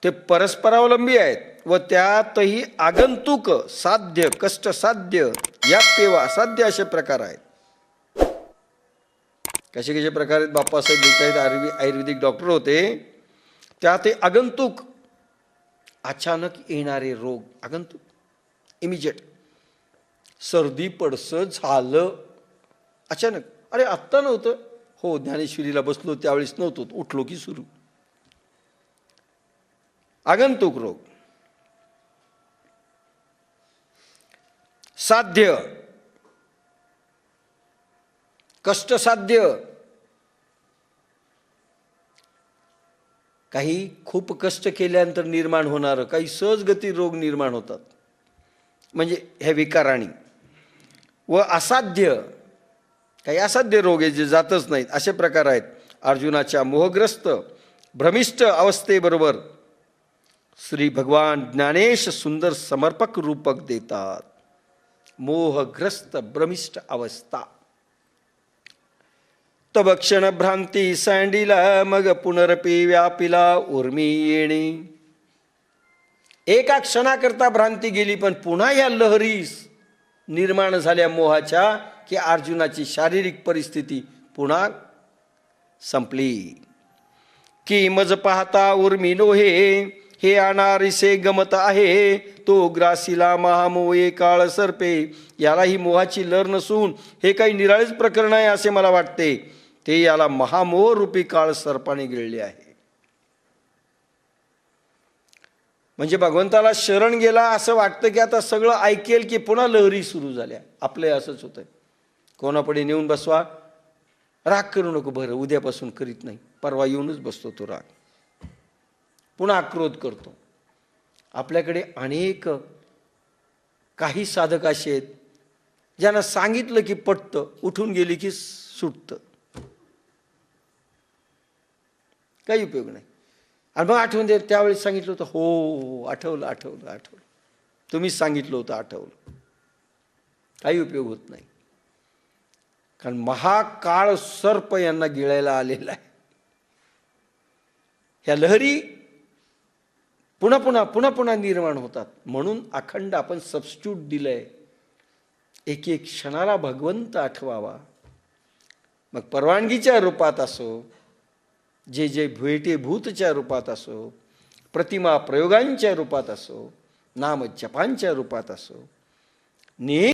ते परस्परावलंबी आहेत व त्यातही आगंतुक, साध्य, कष्टसाध्य, व्याप्य व असाध्य असे प्रकार आहेत. कसे कसे प्रकार आहेत? बाप्पासाहेब देसाई आयुर्वेदिक डॉक्टर होते. त्यात ते आगंतुक, अचानक येणारे रोग, आगंतुक, इमिजिएट. सर्दी पडसं झालं अचानक, अरे आत्ता नव्हतं, हो ज्ञानेश्वरीला बसलो त्यावेळेस नव्हतो, उठलो की सुरू. आगंतुक रोग. साध्य, कष्टसाध्य, काही खूप कष्ट केल्यानंतर निर्माण होणारं, काही सहजगती रोग निर्माण होतात म्हणजे ह्या विकाराणी. व असाध्य, काही असाध्य रोग आहे जे जातच नाहीत असे प्रकार आहेत. अर्जुनाच्या मोहग्रस्त भ्रमिष्ट अवस्थेबरोबर श्री भगवान ज्ञानेश सुंदर समर्पक रूपक देतात. मोहग्रस्त भ्रमिष्ट अवस्था. तब क्षण भ्रांती सांडिला, मग पुनरपी व्यापिला उर्मी येणे. एका क्षणाकरता भ्रांती गेली, पण पुन्हा या लहरीस निर्माण झाल्या मोहाच्या की अर्जुनाची शारीरिक परिस्थिती पुन्हा संपली. की मज पाहता उर्मिलो हे अनारिसे गमत आहे, तो ग्रासीला महामोहे काळ सर्पे. याला ही मोहाची लहर नसून हे काही निराळेच प्रकरण आहे असे मला वाटते. ते याला महामोह रूपी काळ सर्पाने गिळले आहे. म्हणजे भगवंताला शरण गेला असं वाटतं की आता सगळं ऐकेल की पुन्हा लहरी सुरू झाल्या. आपले असंच होतंय. कोणापुढे नेऊन बसवा, राग करू नको, बरं उद्यापासून करीत नाही, परवा येऊनच बसतो तो राग, पुन्हा आक्रोध करतो. आपल्याकडे अनेक काही साधक असे आहेत ज्यांना सांगितलं की पटतं, उठून गेली की सुटतं, काही उपयोग नाही. आणि मग आठवून दे, त्यावेळेस सांगितलं होतं, हो आठवलं आठवलं आठवलं, तुम्हीच सांगितलं होतं, आठवलं. काही उपयोग होत नाही. कारण महाकाळ सर्प यांना गिळायला आलेला आहे. ह्या लहरी पुन्हा पुन्हा पुन्हा पुन्हा निर्माण होतात. म्हणून अखंड आपण सबस्टिट्यूट दिलंय, एक एक क्षणाला भगवंत आठवावा. मग परवानगीच्या रूपात असो, जे जे भेटे भूतच्या रूपात असो, प्रतिमा प्रयोगांच्या रूपात असो, नाम जपांच्या रूपात असो, नेहमी